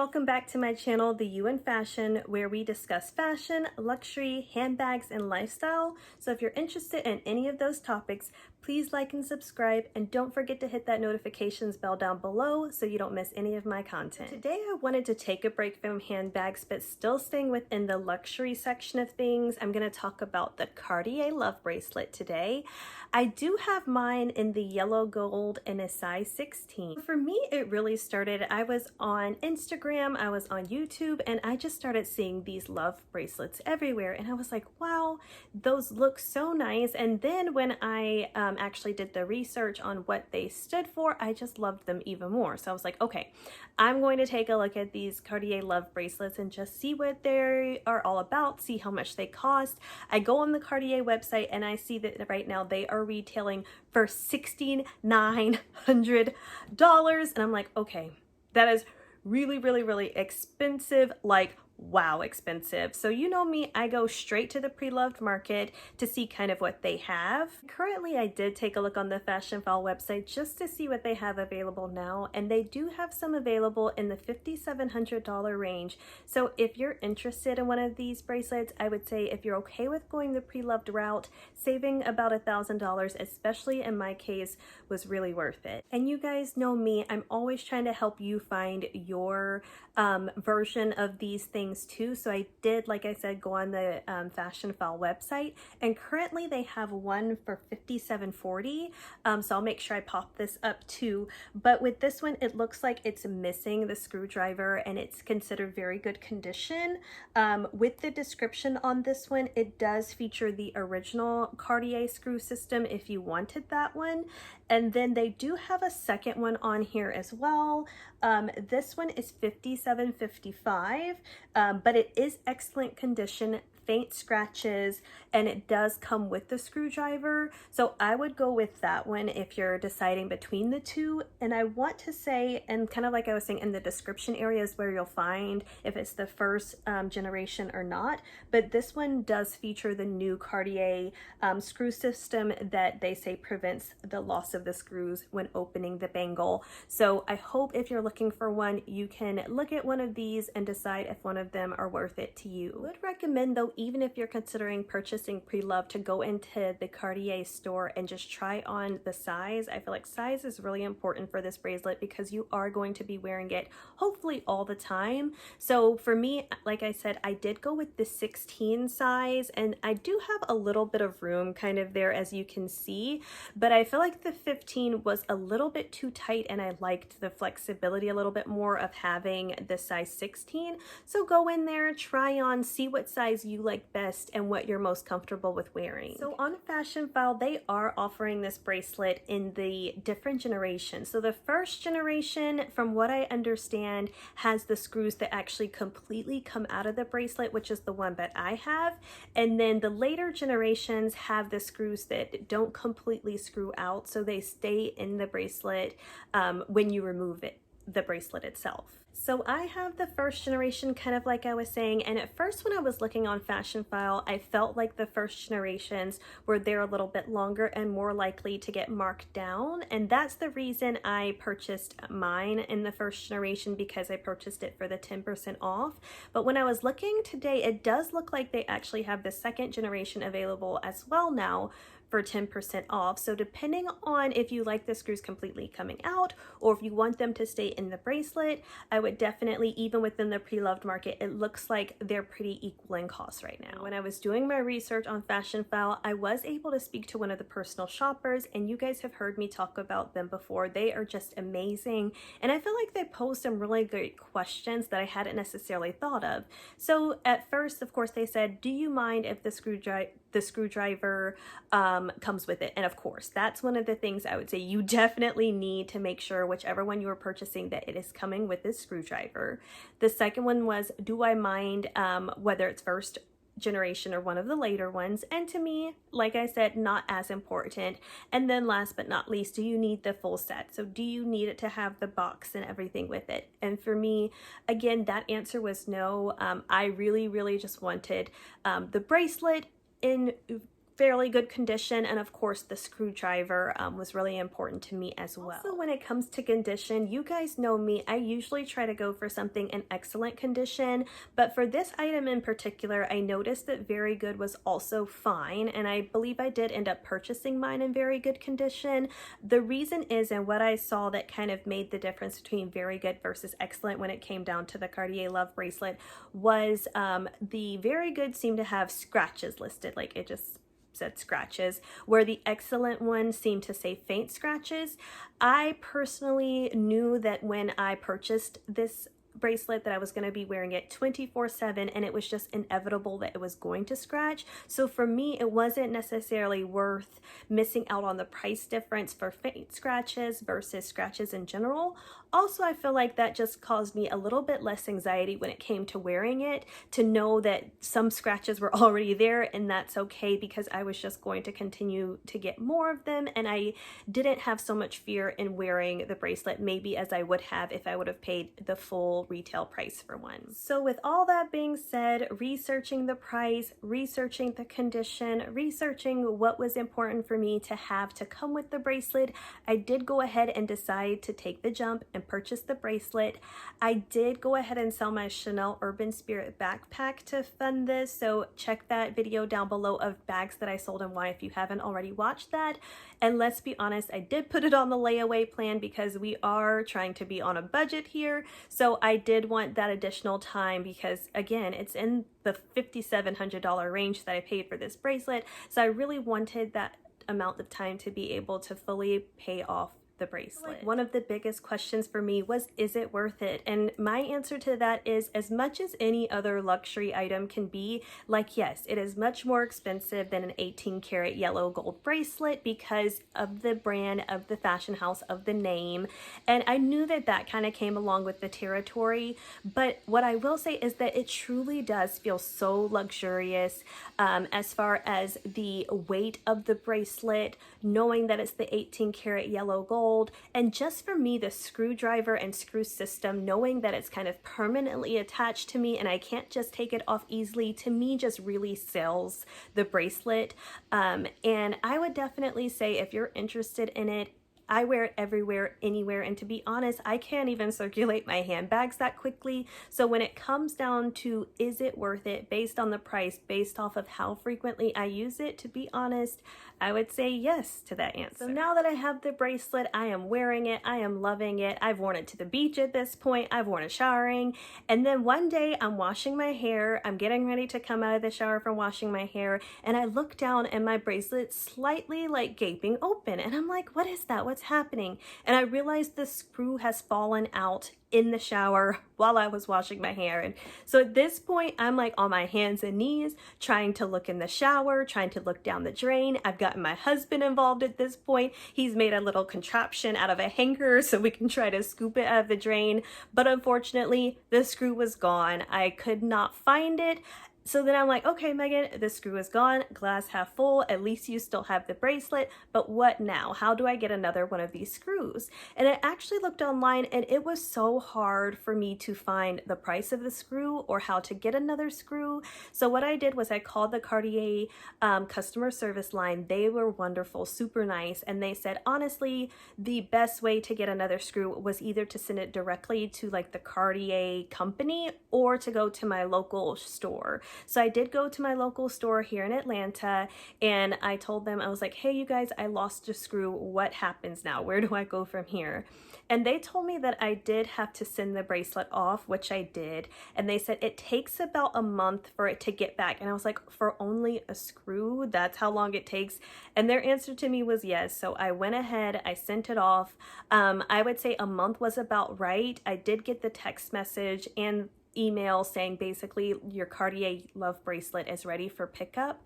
welcome back to my channel, The You in Fashion, where we discuss fashion, luxury, handbags, and lifestyle. So if you're interested in any of those topics, please like and subscribe, and don't forget to hit that notifications bell down below so you don't miss any of my content. Today I wanted to take a break from handbags, but still staying within the luxury section of things. I'm going to talk about the Cartier Love Bracelet today. I do have mine in the yellow gold in a size 16. For me, it really started, I was on Instagram, I was on YouTube, and I just started seeing these love bracelets everywhere, and I was like, wow, those look so nice. And then when I actually did the research on what they stood for, I just loved them even more. So I was like, okay, I'm going to take a look at these Cartier Love bracelets and just see what they are all about, see how much they cost. I go on the Cartier website and I see that right now they are retailing for $6,900, and I'm like, okay, that is really expensive, like wow expensive. So you know me, I go straight to the pre-loved market to see kind of what they have. Currently, I did take a look on the Fashion File website just to see what they have available now, and they do have some available in the $5,700 range. So if you're interested in one of these bracelets, I would say if you're okay with going the pre-loved route, saving about $1,000, especially in my case, was really worth it. And you guys know me, I'm always trying to help you find your version of these things too. So I did, like I said, go on the Fashion File website, and currently they have one for $5,740. So I'll make sure I pop this up too. But with this one, it looks like it's missing the screwdriver and it's considered very good condition. With the description on this one, it does feature the original Cartier screw system if you wanted that one. And then they do have a second one on here as well. This one is $5,755, but it is excellent condition, faint scratches, and it does come with the screwdriver. So I would go with that one if you're deciding between the two. And I want to say, and kind of like I was saying, in the description area is where you'll find if it's the first generation or not. But this one does feature the new Cartier screw system that they say prevents the loss of the screws when opening the bangle. So I hope if you're looking for one, you can look at one of these and decide if one of them are worth it to you. I would recommend though, even if you're considering purchasing pre-loved, to go into the Cartier store and just try on the size. I feel like size is really important for this bracelet because you are going to be wearing it hopefully all the time. So for me, like I said, I did go with the 16 size, and I do have a little bit of room kind of there, as you can see, but I feel like the 15 was a little bit too tight, and I liked the flexibility a little bit more of having the size 16. So go in there, try on, see what size you like best and what you're most comfortable with wearing. So on Fashion File, they are offering this bracelet in the different generations. So the first generation, from what I understand, has the screws that actually completely come out of the bracelet, which is the one that I have. And then the later generations have the screws that don't completely screw out, so they stay in the bracelet when you remove it, the bracelet itself. So I have the first generation, kind of like I was saying, and at first when I was looking on Fashion File, I felt like the first generations were there a little bit longer and more likely to get marked down, and that's the reason I purchased mine in the first generation, because I purchased it for the 10% off. But when I was looking today, it does look like they actually have the second generation available as well now for 10% off. So depending on if you like the screws completely coming out or if you want them to stay in the bracelet, I would definitely, even within the pre-loved market, it looks like they're pretty equal in cost right now. When I was doing my research on Fashion File, I was able to speak to one of the personal shoppers, and you guys have heard me talk about them before. They are just amazing, and I feel like they pose some really great questions that I hadn't necessarily thought of. So at first, of course, they said, do you mind if the screwdriver comes with it? And of course, that's one of the things I would say you definitely need to make sure, whichever one you are purchasing, that it is coming with this screwdriver. The second one was, do I mind whether it's first generation or one of the later ones? And to me, like I said, not as important. And then last but not least, do you need the full set? So do you need it to have the box and everything with it? And for me, again, that answer was no. I really just wanted the bracelet in fairly good condition, and of course the screwdriver was really important to me as well. Also, when it comes to condition, you guys know me, I usually try to go for something in excellent condition, but for this item in particular, I noticed that very good was also fine, and I believe I did end up purchasing mine in very good condition. The reason is, and what I saw that kind of made the difference between very good versus excellent when it came down to the Cartier Love bracelet was the very good seemed to have scratches listed, like it just said scratches, where the excellent one seemed to say faint scratches. I personally knew that when I purchased this bracelet that I was going to be wearing it 24/7, and it was just inevitable that it was going to scratch. So for me, it wasn't necessarily worth missing out on the price difference for faint scratches versus scratches in general. Also, I feel like that just caused me a little bit less anxiety when it came to wearing it, to know that some scratches were already there, and that's okay because I was just going to continue to get more of them, and I didn't have so much fear in wearing the bracelet maybe as I would have if I would have paid the full retail price for one. So with all that being said, researching the price, researching the condition, researching what was important for me to have to come with the bracelet, I did go ahead and decide to take the jump and purchase the bracelet. I did go ahead and sell my Chanel Urban Spirit backpack to fund this, so check that video down below of bags that I sold and why if you haven't already watched that. And let's be honest, I did put it on the layaway plan because we are trying to be on a budget here, so I did want that additional time because again, it's in the $5,700 range that I paid for this bracelet, so I really wanted that amount of time to be able to fully pay off the bracelet. Like, one of the biggest questions for me was, is it worth it? And my answer to that is, as much as any other luxury item can be, like, yes, it is much more expensive than an 18 karat yellow gold bracelet because of the brand, of the fashion house, of the name. And I knew that that kind of came along with the territory. But what I will say is that it truly does feel so luxurious as far as the weight of the bracelet, knowing that it's the 18 karat yellow gold. And just for me, the screwdriver and screw system, knowing that it's kind of permanently attached to me and I can't just take it off easily, to me just really sells the bracelet. And I would definitely say if you're interested in it, I wear it everywhere, anywhere, and to be honest, I can't even circulate my handbags that quickly. So when it comes down to is it worth it based on the price, based off of how frequently I use it, to be honest, I would say yes to that answer. So now that I have the bracelet, I am wearing it, I am loving it. I've worn it to the beach at this point, I've worn it showering, and then one day I'm washing my hair, I'm getting ready to come out of the shower from washing my hair, and I look down and my bracelet's slightly like gaping open, and I'm like, what is that? What's happening? And I realized the screw has fallen out in the shower while I was washing my hair. And so at this point, I'm like on my hands and knees, trying to look in the shower, trying to look down the drain. I've gotten my husband involved at this point. He's made a little contraption out of a hanger so we can try to scoop it out of the drain. But unfortunately, the screw was gone. I could not find it. So then I'm like, okay, Megan, the screw is gone, glass half full, at least you still have the bracelet, but what now? How do I get another one of these screws? And I actually looked online and it was so hard for me to find the price of the screw or how to get another screw. So what I did was I called the Cartier customer service line. They were wonderful, super nice, and they said, honestly, the best way to get another screw was either to send it directly to like the Cartier company or to go to my local store. So I did go to my local store here in Atlanta and I told them, I was like, hey, you guys, I lost a screw. What happens now? Where do I go from here? And they told me that I did have to send the bracelet off, which I did. And they said it takes about a month for it to get back. And I was like, for only a screw? That's how long it takes? And their answer to me was yes. So I went ahead, I sent it off. I would say a month was about right. I did get the text message and email saying basically your Cartier Love bracelet is ready for pickup.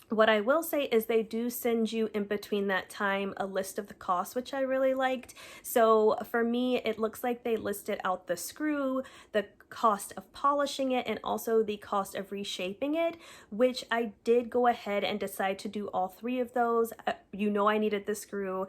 What I will say is they do send you in between that time a list of the costs, which I really liked. So for me, it looks like they listed out the screw, the cost of polishing it and also the cost of reshaping it, which I did go ahead and decide to do all three of those. You know, I needed the screw.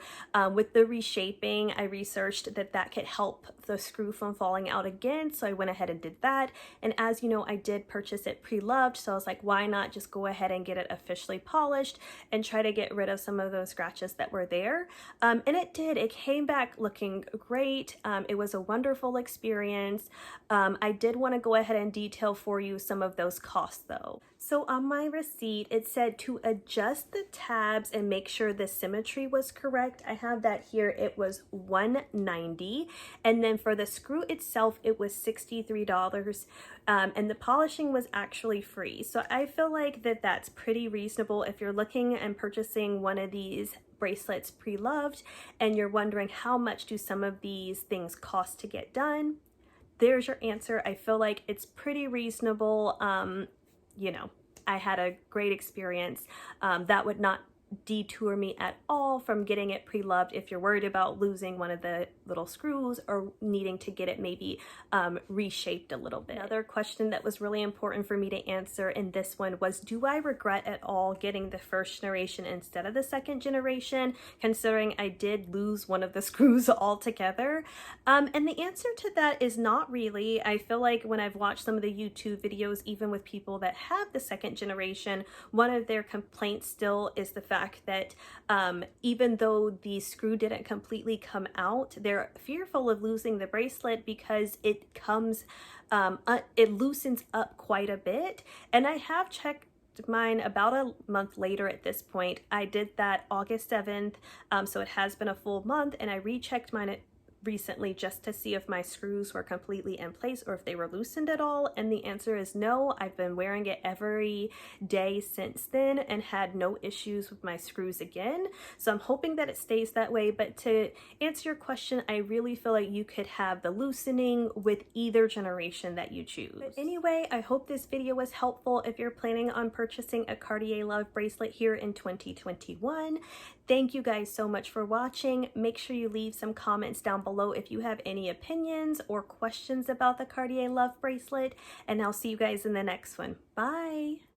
With the reshaping, I researched that that could help the screw from falling out again, so I went ahead and did that. And as you know, I did purchase it pre-loved, so I was like, why not just go ahead and get it officially polished and try to get rid of some of those scratches that were there. And it did. It came back looking great. It was a wonderful experience. I did want to go ahead and detail for you some of those costs though. So on my receipt, it said to adjust the tabs and make sure the symmetry was correct. I have that here. It was $190. And then for the screw itself, it was $63. And the polishing was actually free. So I feel like that's pretty reasonable if you're looking and purchasing one of these bracelets pre-loved and you're wondering how much do some of these things cost to get done. There's your answer. I feel like it's pretty reasonable. You know, I had a great experience. That would not detour me at all from getting it pre-loved if you're worried about losing one of the little screws or needing to get it maybe reshaped a little bit. Another question that was really important for me to answer in this one was, do I regret at all getting the first generation instead of the second generation, considering I did lose one of the screws altogether? And the answer to that is not really. I feel like when I've watched some of the YouTube videos, even with people that have the second generation, one of their complaints still is the fact that even though the screw didn't completely come out, they're fearful of losing the bracelet because it comes, it loosens up quite a bit. And I have checked mine about a month later at this point. I did that August 7th, so it has been a full month, and I rechecked mine recently just to see if my screws were completely in place or if they were loosened at all, and the answer is no. I've been wearing it every day since then and had no issues with my screws again, so I'm hoping that it stays that way. But to answer your question, I really feel like you could have the loosening with either generation that you choose. But anyway, I hope this video was helpful if you're planning on purchasing a Cartier Love bracelet here in 2021. Thank you guys so much for watching. Make sure you leave some comments down below if you have any opinions or questions about the Cartier Love bracelet, and I'll see you guys in the next one. Bye!